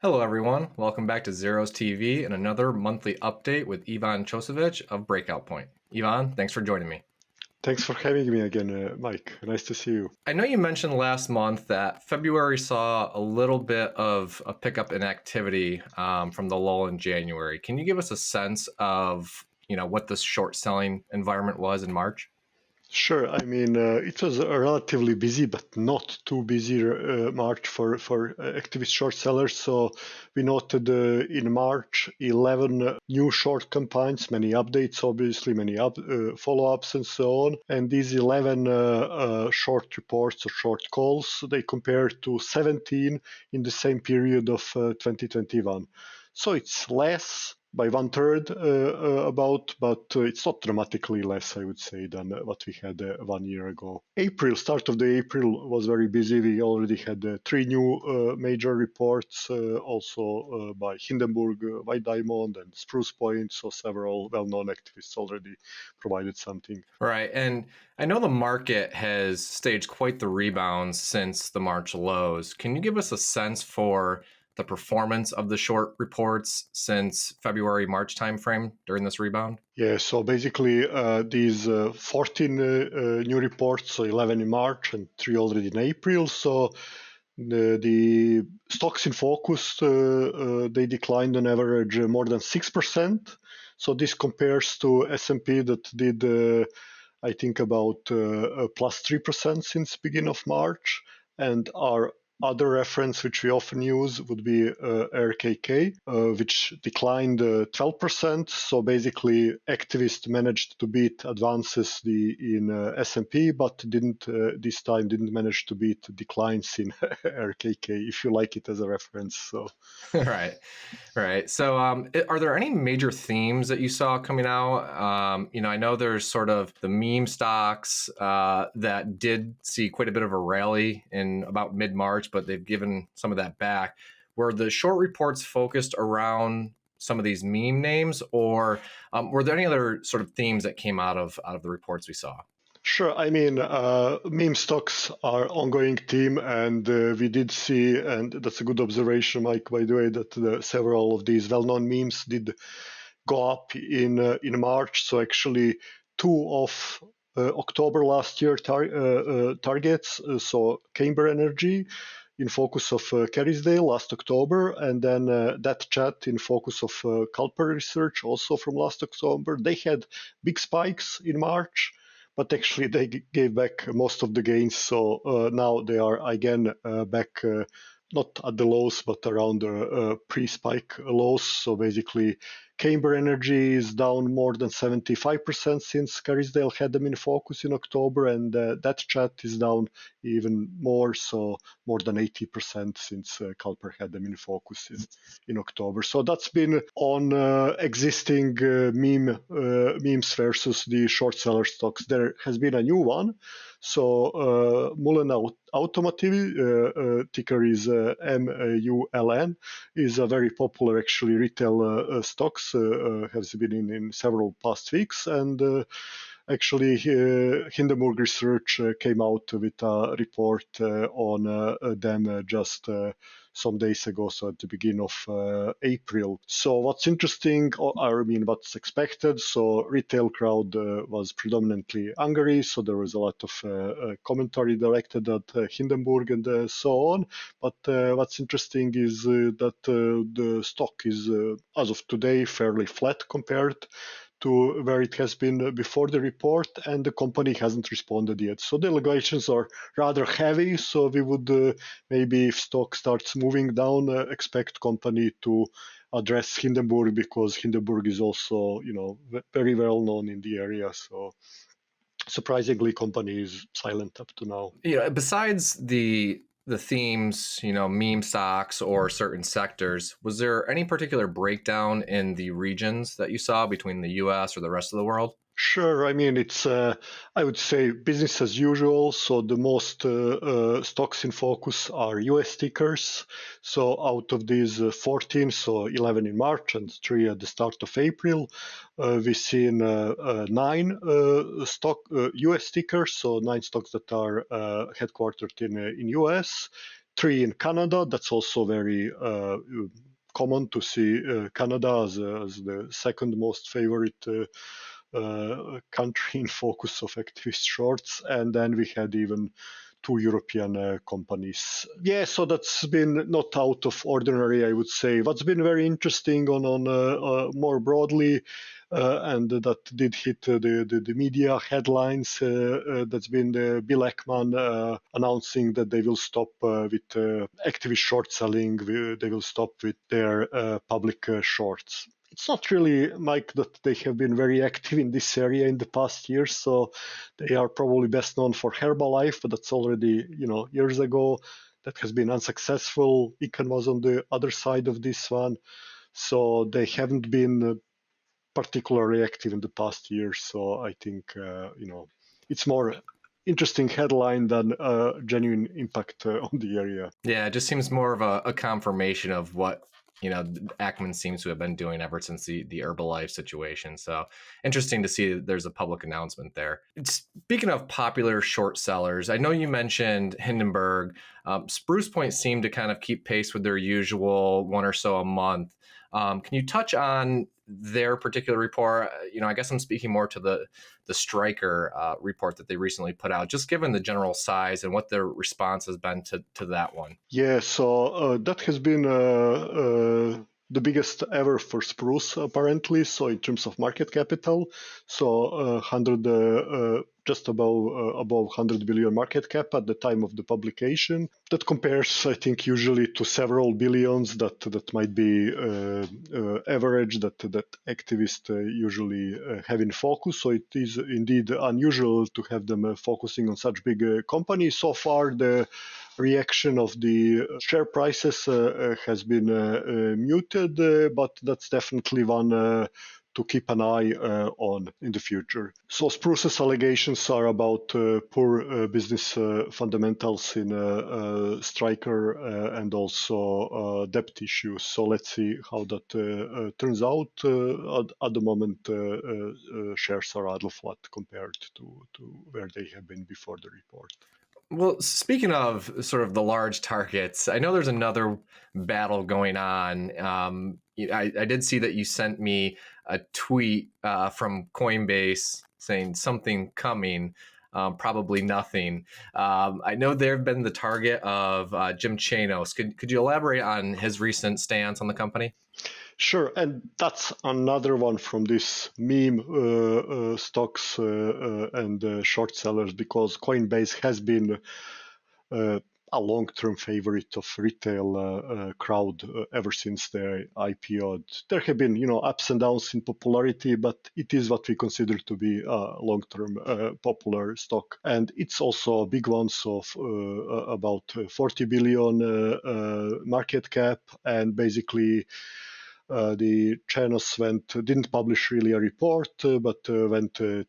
Hello, everyone. Welcome back to Zer0es TV and another monthly update with Ivan Cosovic of Breakout Point. Ivan, thanks for joining me. Thanks for having me again, Mike. Nice to see you. I know you mentioned last month that February saw a little bit of a pickup in activity from the lull in January. Can you give us a sense of what this short selling environment was in March? Sure. It was a relatively busy, but not too busy March for activist short sellers. So we noted in March 11 new short campaigns, many updates, obviously, many follow-ups and so on. And these 11 short reports or short calls, they compare to 17 in the same period of 2021. So it's less by one third about, but it's not dramatically less, I would say, than what we had 1 year ago. Start of the April was very busy. We already had three new major reports, also by Hindenburg, White Diamond, and Spruce Point. So several well-known activists already provided something. Right. And I know the market has staged quite the rebound since the March lows. Can you give us a sense for the performance of the short reports since February, March timeframe during this rebound? Yeah, so basically these 14 new reports, so 11 in March and three already in April. So the stocks in focus, they declined on average more than 6%. So this compares to S&P that did, I think, about plus 3% since beginning of March. And our other reference, which we often use, would be RKK, which declined 12%. So basically, activists managed to beat advances in S&P, but didn't this time didn't manage to beat declines in RKK, if you like it as a reference. So Right. Right. So, are there any major themes that you saw coming out? I know there's sort of the meme stocks that did see quite a bit of a rally in about mid-March, but they've given some of that back. Were the short reports focused around some of these meme names, or were there any other sort of themes that came out of the reports we saw? sure. Meme stocks are ongoing theme, and we did see, and that's a good observation, Mike, by the way, that several of these well-known memes did go up in March. So actually, two of October last year targets. So Camber Energy in focus of Kerrisdale last October, and then that chat in focus of Culper Research also from last October. They had big spikes in March, but actually they gave back most of the gains. So now they are again back. Not at the lows, but around the pre-spike lows. So basically, Camber Energy is down more than 75% since Kerrisdale had them in focus in October, and that chat is down even more, so more than 80% since Culper had them in focus in October. So that's been on existing memes versus the short seller stocks. There has been a new one. So Mullen Automotive, ticker is MULN, is a very popular actually retail stocks, has been in several past weeks, and actually Hindenburg Research came out with a report on them just some days ago, so at the beginning of April. So what's interesting, what's expected, so retail crowd was predominantly Hungary, so there was a lot of commentary directed at Hindenburg and so on. But what's interesting is that the stock is, as of today, fairly flat compared to where it has been before the report, and the company hasn't responded yet. So the allegations are rather heavy, so we would maybe if stock starts moving down, expect company to address Hindenburg, because Hindenburg is also, very well known in the area. So surprisingly, company is silent up to now. Besides the themes, meme stocks or certain sectors, was there any particular breakdown in the regions that you saw between the US or the rest of the world? Sure. It's, I would say, business as usual. So the most stocks in focus are US tickers. So out of these 14, so 11 in March and 3 at the start of April, we've seen 9 US tickers, so 9 stocks that are headquartered in US. 3 in Canada. That's also very common to see Canada as the second most favorite country in focus of activist shorts. And then we had even 2 European companies. Yeah, so that's been not out of ordinary, I would say. What's been very interesting on more broadly, and that did hit the media headlines, that's been the Bill Ackman announcing that they will stop with activist short selling. They will stop with their public shorts. It's not really, Mike, that they have been very active in this area in the past years. So they are probably best known for Herbalife, but that's already years ago. That has been unsuccessful. Econ was on the other side of this one, so they haven't been particularly active in the past years. So I think it's more interesting headline than genuine impact on the area. Yeah, it just seems more of a confirmation of what Ackman seems to have been doing ever since the Herbalife situation. So interesting to see that there's a public announcement there. Speaking of popular short sellers, I know you mentioned Hindenburg. Spruce Point seemed to kind of keep pace with their usual one or so a month. Can you touch on their particular report? I guess I'm speaking more to the Striker report that they recently put out, just given the general size and what their response has been to that one. Yeah, so that has been the biggest ever for Spruce, apparently. So in terms of market capital, so 100, just above 100 billion market cap at the time of the publication. That compares, I think, usually to several billions that might be average that activists usually have in focus. So it is indeed unusual to have them focusing on such big companies. So far, the reaction of the share prices has been muted, but that's definitely one to keep an eye on in the future. So Spruce's allegations are about poor business fundamentals in Striker and also debt issues. So let's see how that turns out. At the moment, shares are idle flat compared to where they have been before the report. Well, speaking of sort of the large targets, I know there's another battle going on. I did see that you sent me a tweet from Coinbase saying something coming, probably nothing. I know they've been the target of Jim Chanos. Could you elaborate on his recent stance on the company? Sure, and that's another one from this meme stocks and short sellers, because Coinbase has been a long-term favorite of retail crowd ever since their IPO. There have been, ups and downs in popularity, but it is what we consider to be a long-term popular stock, and it's also a big one. So about 40 billion market cap, and basically. The Chanos didn't publish really a report, but went to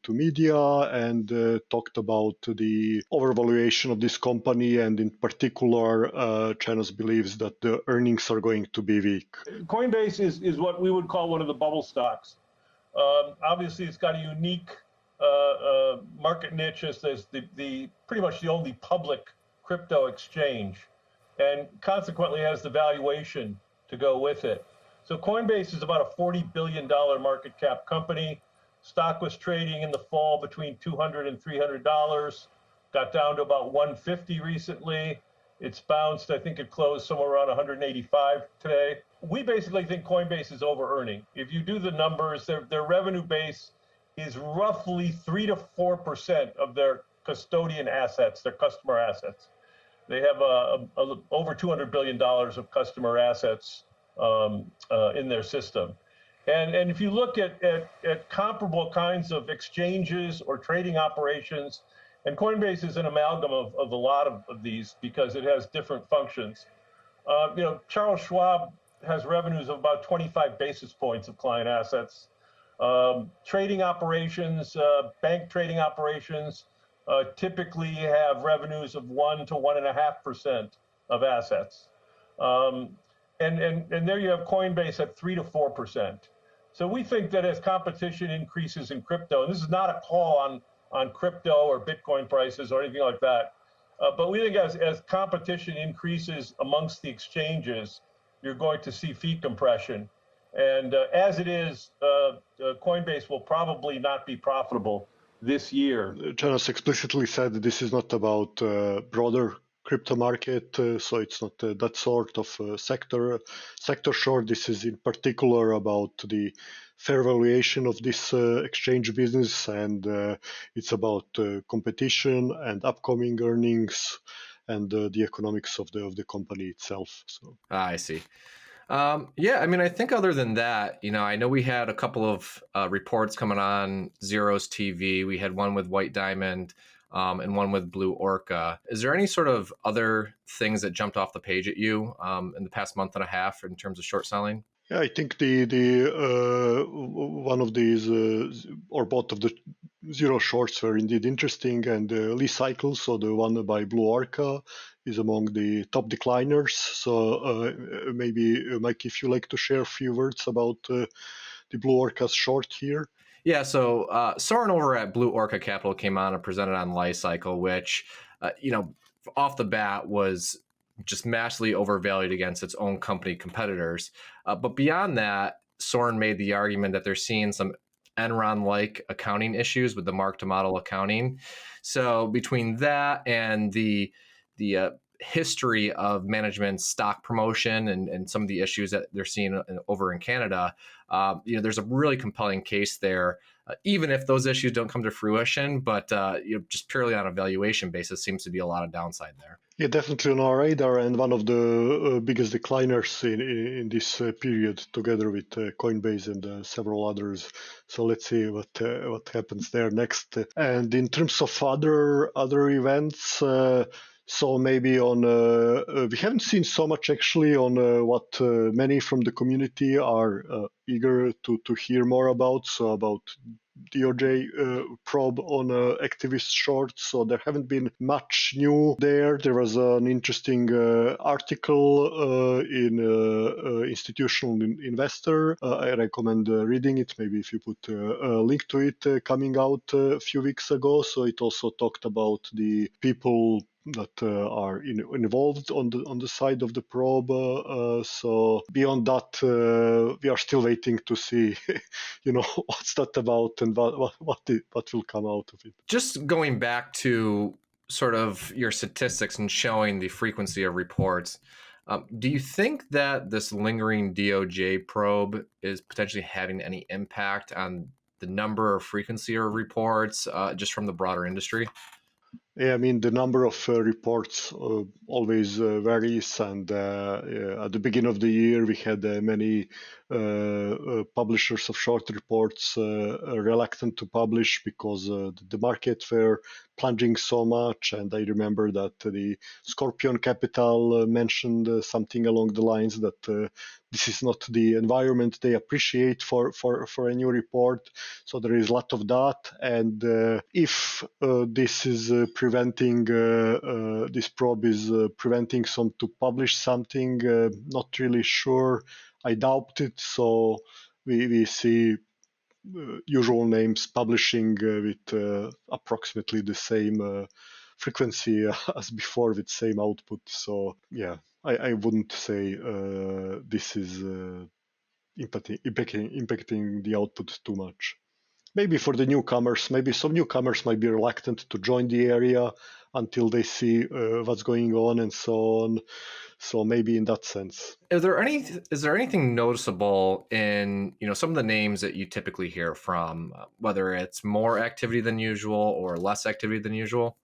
media and talked about the overvaluation of this company, and in particular, Chanos believes that the earnings are going to be weak. Coinbase is what we would call one of the bubble stocks. Obviously, it's got a unique market niche as the pretty much the only public crypto exchange, and consequently has the valuation to go with it. So Coinbase is about a $40 billion market cap company. Stock was trading in the fall between $200 and $300, got down to about $150 recently. It's bounced. I think it closed somewhere around 185 today. We basically think Coinbase is over-earning. If you do the numbers, their revenue base is roughly 3 to 4% of their custodian assets, their customer assets. They have over $200 billion of customer assets in their system. And if you look at comparable kinds of exchanges or trading operations, and Coinbase is an amalgam of a lot of these because it has different functions. Charles Schwab has revenues of about 25 basis points of client assets. Trading operations, bank trading operations, typically have revenues of 1 to 1.5% of assets. And there you have Coinbase at 3 to 4%. So we think that as competition increases in crypto, and this is not a call on crypto or Bitcoin prices or anything like that, But we think as competition increases amongst the exchanges, you're going to see fee compression. And as it is, Coinbase will probably not be profitable this year. Zer0es explicitly said this is not about broader crypto market, so it's not that sort of sector short. This is in particular about the fair valuation of this exchange business, and it's about competition and upcoming earnings and the economics of the company itself. So I see. Yeah, I mean, I think other than that, I know we had a couple of reports coming on Zer0es TV. We had one with White Diamond and one with Blue Orca. Is there any sort of other things that jumped off the page at you in the past month and a half in terms of short selling? Yeah, I think the one of these or both of the Zer0es shorts were indeed interesting, and Lee Cycle, so the one by Blue Orca, is among the top decliners. So maybe Mike, if you like to share a few words about the Blue Orca's short here. Yeah, so Soren over at Blue Orca Capital came on and presented on Life Cycle, which, off the bat was just massively overvalued against its own company competitors. But beyond that, Soren made the argument that they're seeing some Enron-like accounting issues with the mark-to-model accounting. So between that and the history of management's stock promotion and some of the issues that they're seeing over in Canada, there's a really compelling case there, even if those issues don't come to fruition. But just purely on a valuation basis, seems to be a lot of downside there. Yeah, definitely on our radar, and one of the biggest decliners in this period, together with Coinbase and several others. So let's see what happens there next. And in terms of other events, so maybe on we haven't seen so much actually on what many from the community are eager to hear more about. So about DOJ probe on activist shorts, so there haven't been much new there. There was an interesting article in Institutional Investor. I recommend reading it, maybe if you put a link to it, coming out a few weeks ago. So it also talked about the people that are involved on the side of the probe. So beyond that, we are still waiting to see, what's that about and what will come out of it. Just going back to sort of your statistics and showing the frequency of reports, do you think that this lingering DOJ probe is potentially having any impact on the number or frequency of reports just from the broader industry? Yeah, I mean, the number of reports always varies, and at the beginning of the year, we had many publishers of short reports reluctant to publish because the markets were plunging so much. And I remember that the Scorpion Capital mentioned something along the lines that this is not the environment they appreciate for a new report. So there is a lot of that. And if this is preventing, this probe is preventing some to publish something, not really sure. I doubt it. So we see usual names publishing with approximately the same frequency as before with same output. So yeah, I wouldn't say this is impacting the output too much. Maybe for the newcomers, maybe some newcomers might be reluctant to join the area until they see what's going on and so on. So maybe in that sense. Is there anything noticeable in some of the names that you typically hear from, whether it's more activity than usual or less activity than usual?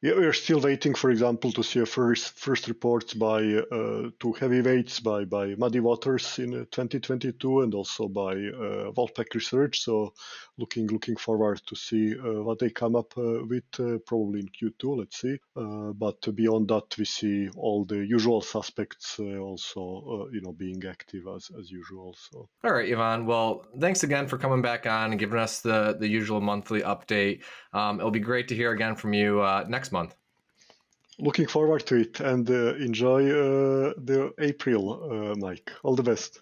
Yeah, we are still waiting, for example, to see a first reports by two heavyweights by Muddy Waters in 2022 and also by Wolfpack Research. So looking forward to see what they come up with, probably in Q2. Let's see. But beyond that, we see all the usual suspects also, being active as usual. So. All right, Ivan. Well, thanks again for coming back on and giving us the usual monthly update. It'll be great to hear again from you next month. Looking forward to it, and enjoy the April, Mike. All the best.